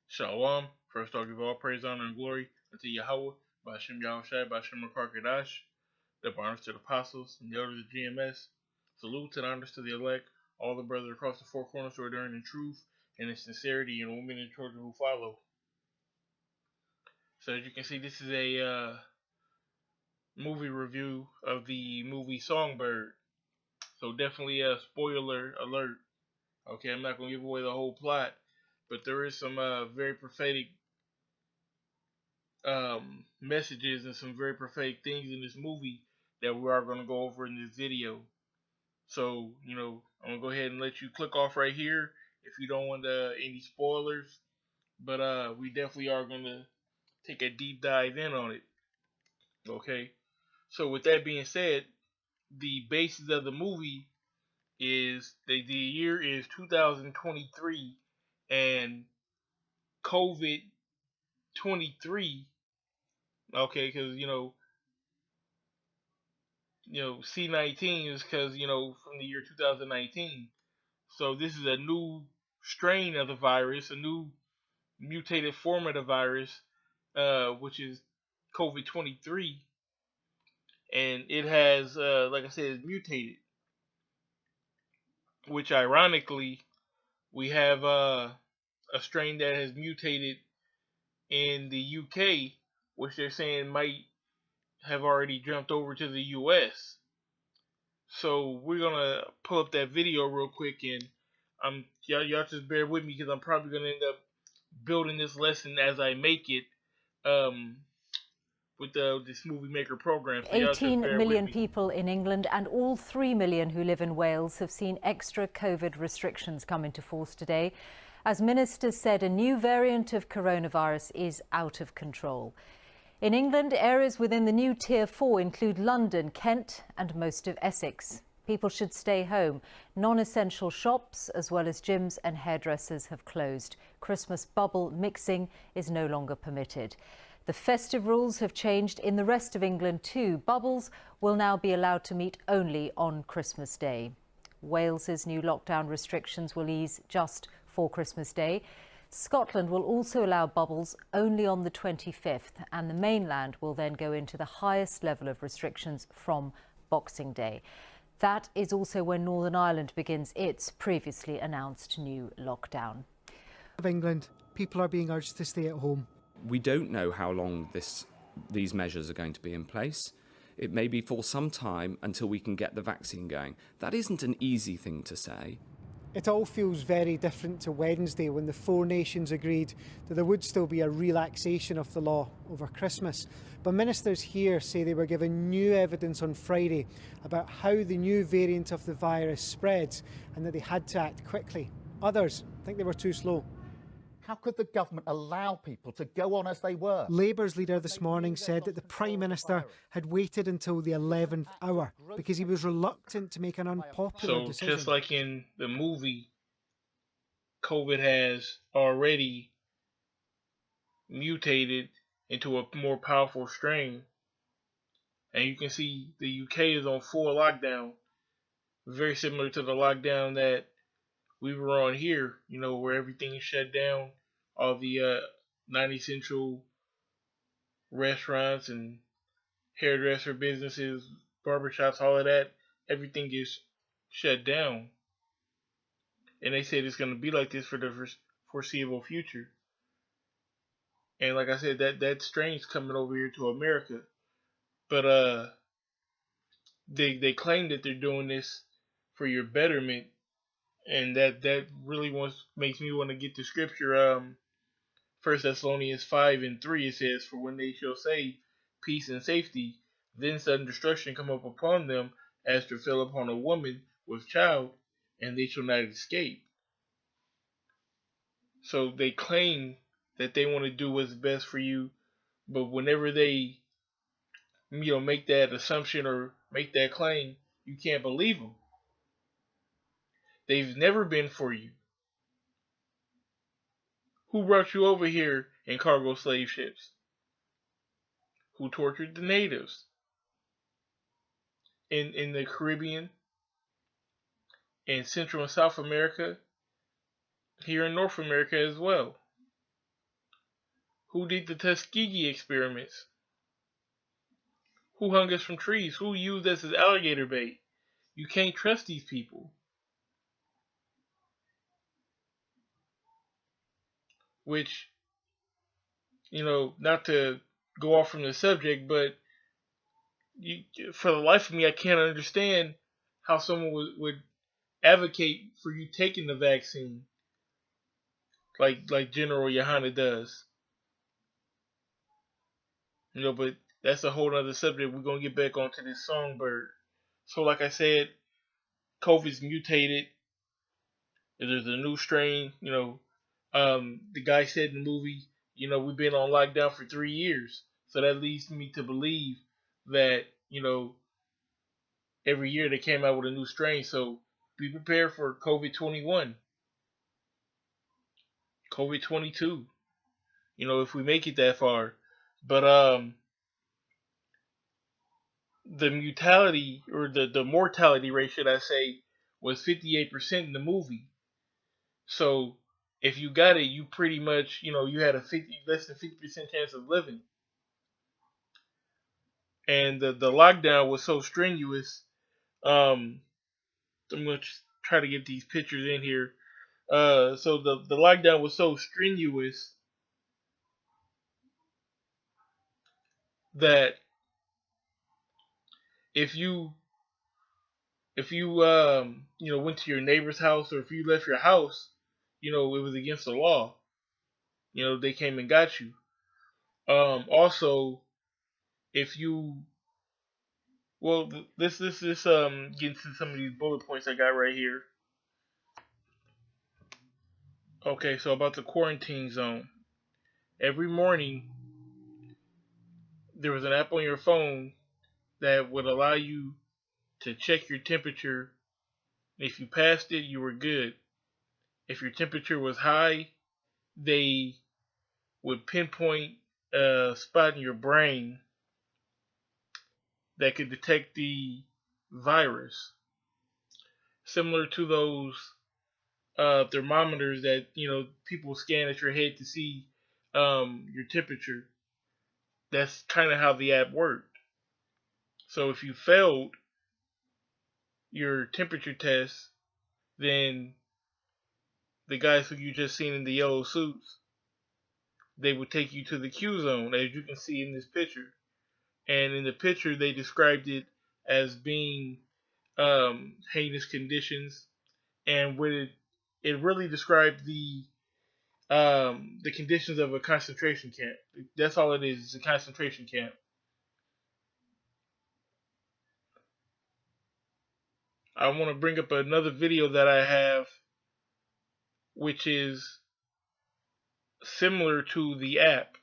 Shalom. First, I'll give all praise, honor, and glory unto Yahweh, Ba'ashem Yahushai, Ba'ashem Rakar the honors to the apostles and the elders of GMS. Salute and honors to the elect, all the brothers across the four corners who are enduring in truth and in sincerity, and women and children who follow. So as you can see, this is a movie review of the movie Songbird. So definitely a spoiler alert. Okay, I'm not going to give away the whole plot, but there is some very prophetic messages and some very prophetic things in this movie that we are going to go over in this video. So, I'm going to go ahead and let you click off right here if you don't want any spoilers. But we definitely are going to take a deep dive in on it. Okay? So, with that being said, the basis of the movie is the year is 2023 and COVID 23. Okay, because C19 is because from the year 2019. So this is a new strain of the virus, a new mutated form of the virus, which is COVID 23, and it has, like I said, it's mutated. Which ironically, we have a strain that has mutated in the UK, which they're saying might have already jumped over to the US. So we're gonna pull up that video real quick, and y'all just bear with me because I'm probably gonna end up building this lesson as I make it um, with this movie maker program. So y'all just 18 bear with million me. people in England and all 3 million who live in Wales have seen extra COVID restrictions come into force today. As ministers said, a new variant of coronavirus is out of control. In England, areas within the new Tier 4 include London, Kent and most of Essex. People should stay home. Non-essential shops, as well as gyms and hairdressers, have closed. Christmas bubble mixing is no longer permitted. The festive rules have changed in the rest of England too. Bubbles will now be allowed to meet only on Christmas Day. Wales's new lockdown restrictions will ease just for Christmas Day. Scotland will also allow bubbles only on the 25th, and the mainland will then go into the highest level of restrictions from Boxing Day. That is also when Northern Ireland begins its previously announced new lockdown. Of England, people are being urged to stay at home. We don't know how long these measures are going to be in place. It may be for some time until we can get the vaccine going. That isn't an easy thing to say. It all feels very different to Wednesday when the four nations agreed that there would still be a relaxation of the law over Christmas. But ministers here say they were given new evidence on Friday about how the new variant of the virus spreads and that they had to act quickly. Others think they were too slow. How could the government allow people to go on as they were? Labour's leader this morning said that the Prime Minister had waited until the 11th hour because he was reluctant to make an unpopular decision. So just like in the movie, COVID has already mutated into a more powerful strain. And you can see the UK is on full lockdown, very similar to the lockdown that we were on here, where everything is shut down. All the non-essential restaurants and hairdresser businesses, barbershops, all of that, everything is shut down. And they said it's going to be like this for the foreseeable future. And like I said, that strain's coming over here to America. But they claim that they're doing this for your betterment, and that really makes me want to get the scripture. 1 Thessalonians 5:3, it says, "For when they shall say peace and safety, then sudden destruction come up upon them, as to fell upon a woman with child, and they shall not escape." So they claim that they want to do what's best for you, but whenever they, make that assumption or make that claim, you can't believe them. They've never been for you. Who brought you over here in cargo slave ships? Who tortured the natives in the Caribbean, in Central and South America, here in North America as well. Who did the Tuskegee experiments? Who hung us from trees? Who used us as alligator bait? You can't trust these people. Which, not to go off from the subject, but for the life of me, I can't understand how someone would advocate for you taking the vaccine, like General Yohana does. But that's a whole other subject. We're gonna get back onto this songbird. So, like I said, COVID's mutated. There's a new strain. The guy said in the movie, we've been on lockdown for 3 years. So that leads me to believe that, every year they came out with a new strain. So be prepared for COVID 21, COVID 22, if we make it that far. But the mutality, or the mortality rate, should I say, was 58% in the movie. So if you got it, you pretty much, you had a less than 50% chance of living. And the lockdown was so strenuous. I'm going to try to get these pictures in here. So the lockdown was so strenuous that if you went to your neighbor's house, or if you left your house, it was against the law. They came and got you. Also, if you well, this gets to some of these bullet points I got right here. Okay, so about the quarantine zone. Every morning there was an app on your phone that would allow you to check your temperature. If you passed it, you were good. If your temperature was high, they would pinpoint a spot in your brain that could detect the virus, similar to those thermometers that people scan at your head to see your temperature. That's kind of how the app worked. So if you failed your temperature test, then the guys who you just seen in the yellow suits, they would take you to the Q zone, as you can see in this picture. And in the picture, they described it as being heinous conditions, and what it really described the conditions of a concentration camp. That's all it is. It's a concentration camp. I want to bring up another video that I have, which is similar to the app.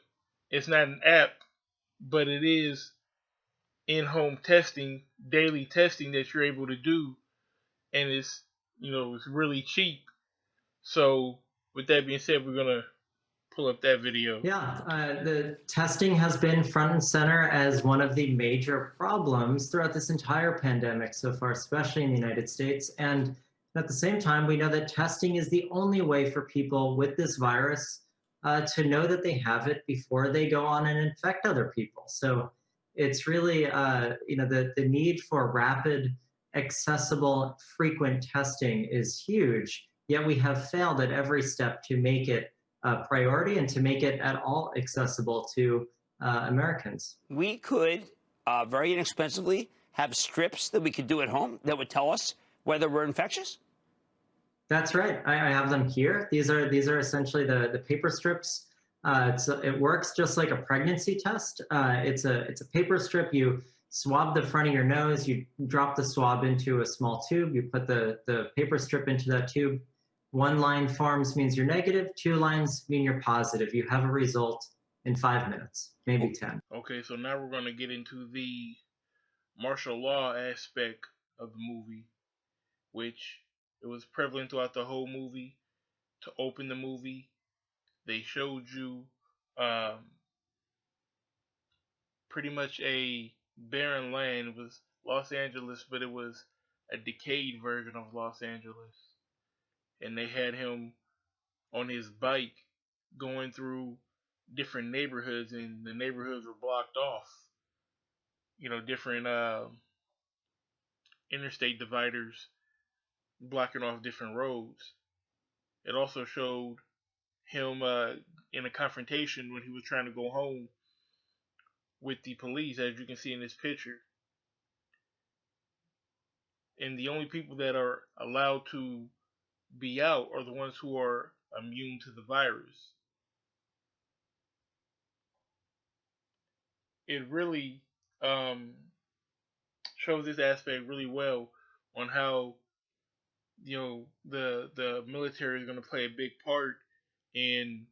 It's not an app, but it is in-home testing, daily testing that you're able to do, and it's really cheap. So with that being said, we're gonna pull up that video. Yeah, the testing has been front and center as one of the major problems throughout this entire pandemic so far, especially in the United States. And at the same time, we know that testing is the only way for people with this virus to know that they have it before they go on and infect other people. So it's really, the need for rapid, accessible, frequent testing is huge. Yet we have failed at every step to make it priority and to make it at all accessible to Americans. We could very inexpensively have strips that we could do at home that would tell us whether we're infectious. That's right. I have them here. These are essentially the paper strips. It works just like a pregnancy test. It's a paper strip. You swab the front of your nose. You drop the swab into a small tube. You put the paper strip into that tube. One line forms means you're negative. Two lines mean you're positive. You have a result in 5 minutes, maybe 10. Okay, so now we're gonna get into the martial law aspect of the movie, which it was prevalent throughout the whole movie. To open the movie, they showed you pretty much a barren land. It was Los Angeles, but it was a decayed version of Los Angeles. And they had him on his bike going through different neighborhoods, and the neighborhoods were blocked off. Different interstate dividers blocking off different roads. It also showed him in a confrontation when he was trying to go home with the police, as you can see in this picture. And the only people that are allowed to be out are the ones who are immune to the virus. It really um, shows this aspect really well on how the military is going to play a big part in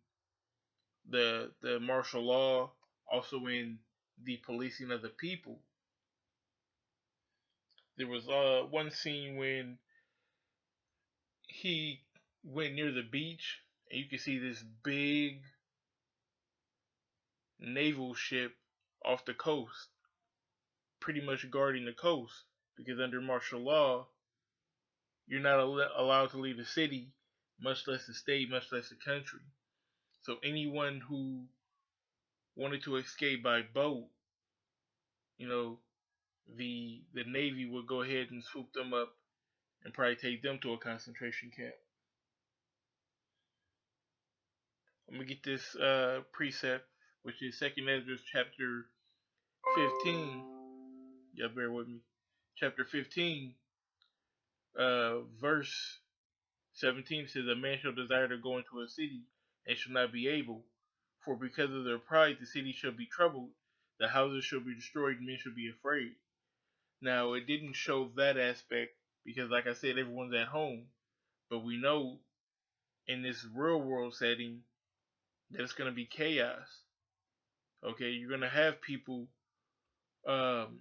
the martial law, also in the policing of the people. There was one scene when he went near the beach, and you can see this big naval ship off the coast, pretty much guarding the coast, because under martial law, you're not allowed to leave the city, much less the state, much less the country. So anyone who wanted to escape by boat, you know, the Navy would go ahead and swoop them up and probably take them to a concentration camp. I'm gonna get this precept, which is Second Ezra chapter 15. Yeah, bear with me. Chapter 15, verse 17 says, "A man shall desire to go into a city and shall not be able, for because of their pride the city shall be troubled, the houses shall be destroyed, and men shall be afraid." Now, it didn't show that aspect because, like I said, everyone's at home. But we know in this real world setting that it's going to be chaos. Okay, you're going to have people um,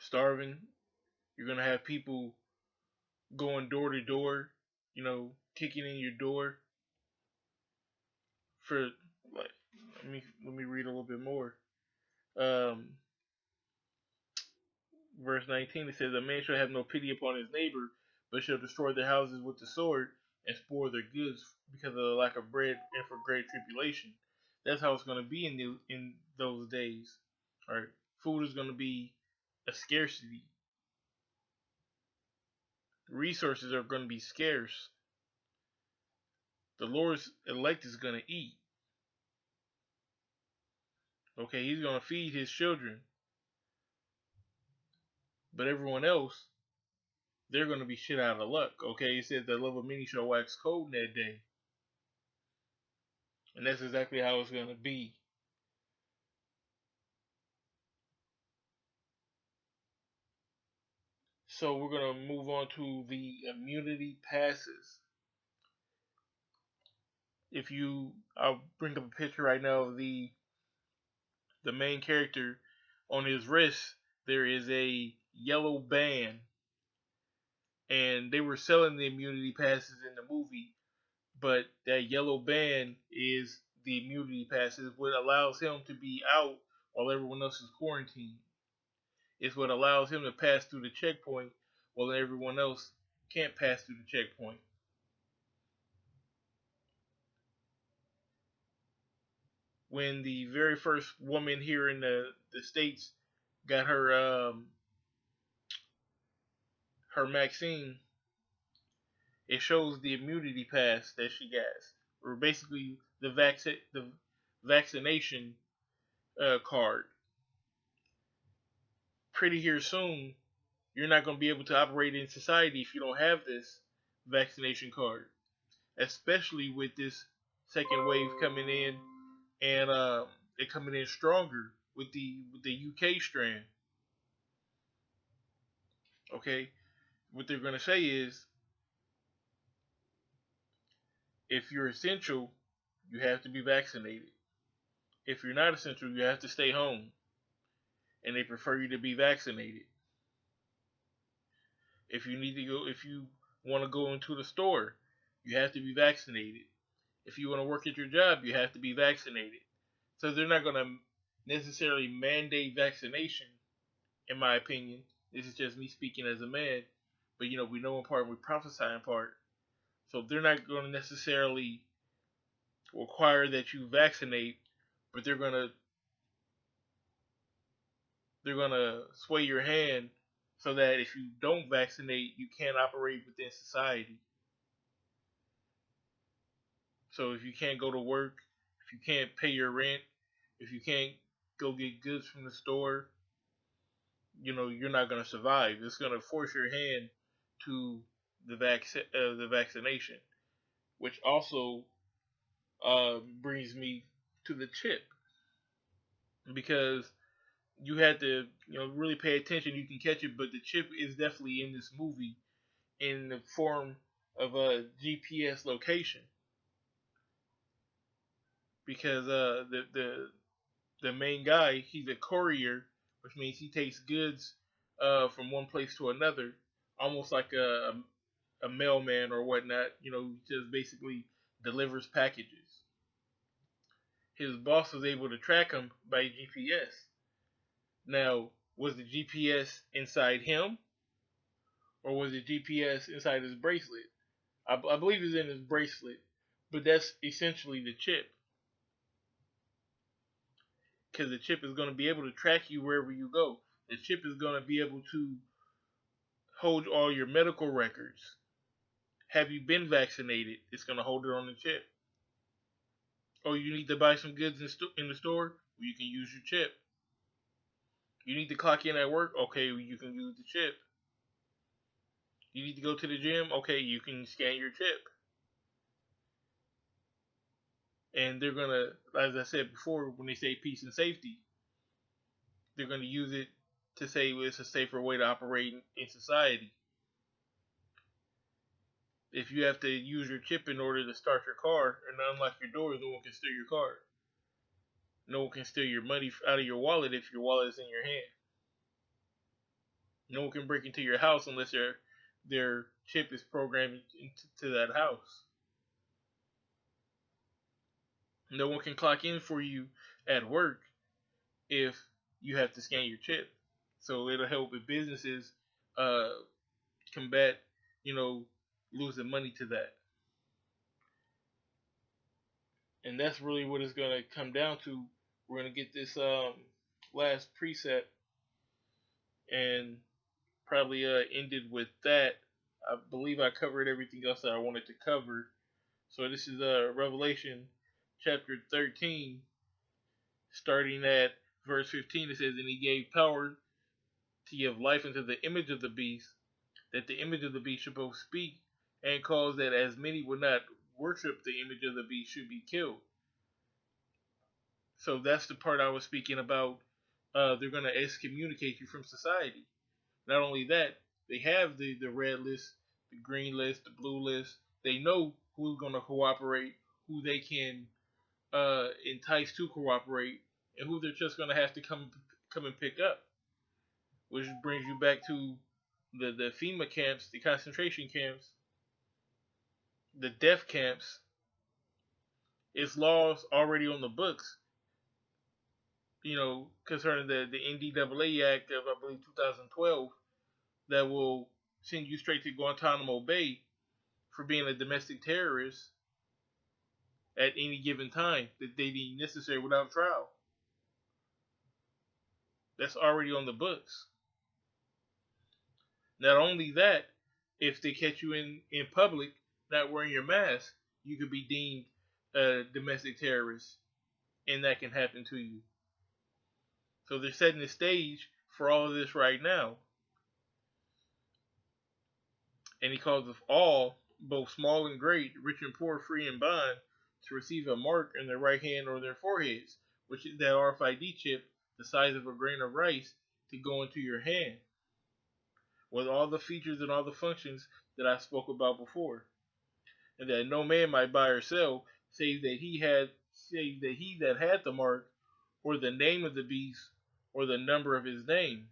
starving. You're going to have people going door to door, kicking in your door for like. Let me read a little bit more. Um, Verse 19, it says, "A man shall have no pity upon his neighbor, but shall destroy their houses with the sword and spoil their goods because of the lack of bread and for great tribulation." That's how it's going to be in those days. All right, food is going to be a scarcity. Resources are going to be scarce. The Lord's elect is going to eat. Okay, he's going to feed his children, but everyone else, they're going to be shit out of luck. Okay, he said the love of many shall wax cold in that day. And that's exactly how it's going to be. So we're going to move on to the immunity passes. I'll bring up a picture right now of the main character. On his wrist, there is a yellow band. And they were selling the immunity passes in the movie, but that yellow band is the immunity passes, what allows him to be out while everyone else is quarantined. It's what allows him to pass through the checkpoint while everyone else can't pass through the checkpoint. When the very first woman here in the States got her vaccine, it shows the immunity pass that she gets, or basically the vaccination card. Pretty here soon, you're not going to be able to operate in society if you don't have this vaccination card, especially with this second wave coming in, and it coming in stronger with the UK strand. Okay, what they're going to say is, if you're essential, you have to be vaccinated. If you're not essential, you have to stay home, and they prefer you to be vaccinated. If you want to go into the store, you have to be vaccinated. If you want to work at your job, you have to be vaccinated. So they're not going to necessarily mandate vaccination, in my opinion. This is just me speaking as a man, but we know in part, we prophesy in part. So they're not going to necessarily require that you vaccinate, but they're gonna sway your hand so that if you don't vaccinate, you can't operate within society. So if you can't go to work, if you can't pay your rent, if you can't go get goods from the store, you're not gonna survive. It's gonna force your hand to the vaccination, which also brings me to the chip because you had to really pay attention. You can catch it, but the chip is definitely in this movie in the form of a GPS location because the main guy, he's a courier, which means he takes goods from one place to another, almost like a mailman or whatnot. He just basically delivers packages. His boss was able to track him by GPS. Now, was the GPS inside him, or was the GPS inside his bracelet? I believe it's in his bracelet, but that's essentially the chip, because the chip is going to be able to track you wherever you go. The chip is going to be able to hold all your medical records. Have you been vaccinated? It's going to hold it on the chip. Oh, you need to buy some goods in the store? Well, you can use your chip. You need to clock in at work? Okay, well, you can use the chip. You need to go to the gym? Okay, you can scan your chip. And they're going to, as I said before, when they say peace and safety, they're going to use it to say it's a safer way to operate in society. If you have to use your chip in order to start your car and unlock your doors, no one can steal your car. No one can steal your money out of your wallet if your wallet is in your hand. No one can break into your house unless their chip is programmed into that house. No one can clock in for you at work if you have to scan your chip. So it'll help with businesses uh, combat, losing money to that. And that's really what it's going to come down to. We're going to get this last preset and probably ended with that. I believe I covered everything else that I wanted to cover. So this is Revelation chapter 13, starting at verse 15. It says, "And he gave power to give life unto the image of the beast, that the image of the beast should both speak and cause that as many would not worship the image of the beast should be killed." So that's the part I was speaking about. They're going to excommunicate you from society. Not only that, they have the red list, the green list, the blue list. They know who's going to cooperate, who they can entice to cooperate, and who they're just going to have to come and pick up. Which brings you back to the FEMA camps, the concentration camps, the death camps. It's laws already on the books, concerning the NDAA Act of, I believe, 2012, that will send you straight to Guantanamo Bay for being a domestic terrorist at any given time that they deem necessary without trial. That's already on the books. Not only that, if they catch you in public not wearing your mask, you could be deemed a domestic terrorist, and that can happen to you. So they're setting the stage for all of this right now. And he calls of all, both small and great, rich and poor, free and bond, to receive a mark in their right hand or their foreheads, which is that RFID chip the size of a grain of rice to go into your hand, with all the features and all the functions that I spoke about before, and that no man might buy or sell save that he that had the mark, or the name of the beast, or the number of his name.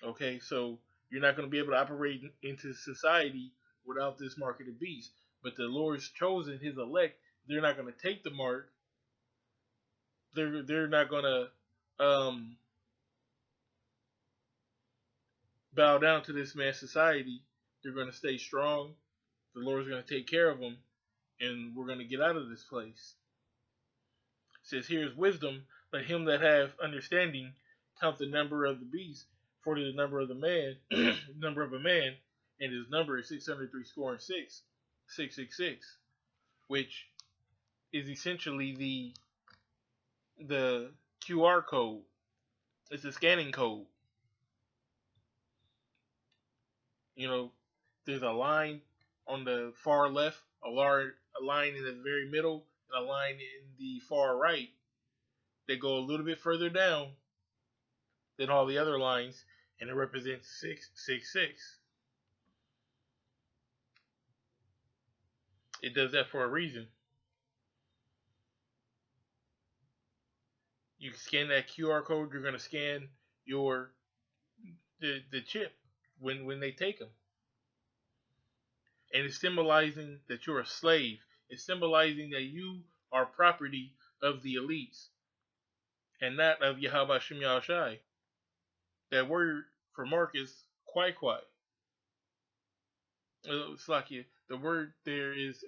Okay, so you're not going to be able to operate into society without this mark of the beast. But the Lord's chosen, His elect, they're not going to take the mark. They're not going to bow down to this man's society. They're going to stay strong. the Lord's going to take care of them, and we're going to get out of this place. It says, here is wisdom. Let him that have understanding count the number of the beast, for the number of the man, number of a man, and his number is 603 score and 666, which is essentially the QR code. It's a scanning code. You know, there's a line on the far left, a line in the very middle, and a line in the far right. They go a little bit further down than all the other lines, and it represents 666. It does that for a reason. You scan that QR code, you're going to scan the chip when they take them. And it's symbolizing that you're a slave. It's symbolizing that you are property of the elites and not of Yahweh Shem Yahushai. That word for mark is kwai kwai. It's like the word there is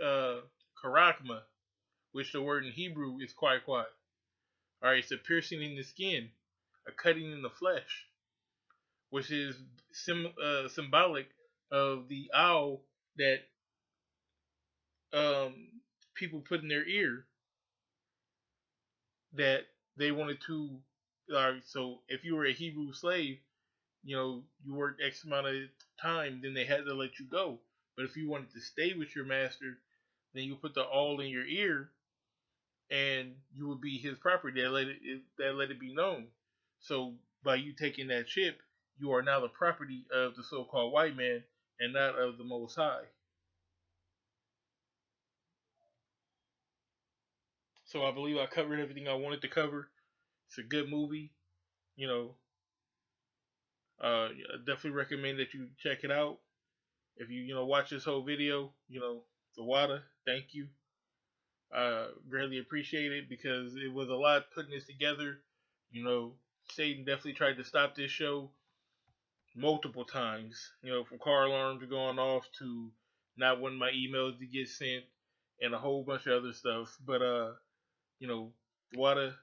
karakma, which the word in Hebrew is kwai kwai. Alright, it's a piercing in the skin, a cutting in the flesh, which is symbolic of the owl that people put in their ear that they wanted to. So if you were a Hebrew slave, you worked X amount of time, then they had to let you go. But if you wanted to stay with your master, then you put the awl in your ear, and you would be his property. That let it be known. So by you taking that chip, you are now the property of the so-called white man and not of the Most High. So I believe I covered everything I wanted to cover. It's a good movie. I definitely recommend that you check it out. If you watch this whole video, the water, thank you. Greatly appreciate it because it was a lot putting this together. Satan definitely tried to stop this show multiple times. From car alarms going off to not wanting my emails to get sent and a whole bunch of other stuff. But Wada,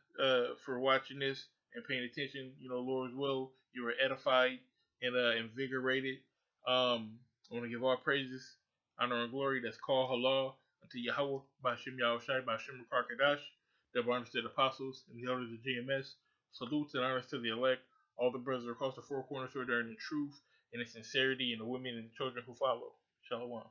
for watching this and paying attention. Lord's will, you were edified and invigorated. I want to give all praises, honor, and glory that's called halal unto Yahweh, Bashem Yahushai, Bashem Karkadash, double honors to the apostles and the elders of GMS. Salutes and honors to the elect, all the brothers across the four corners who are there in the truth and in sincerity, and the women and the children who follow. Shalom.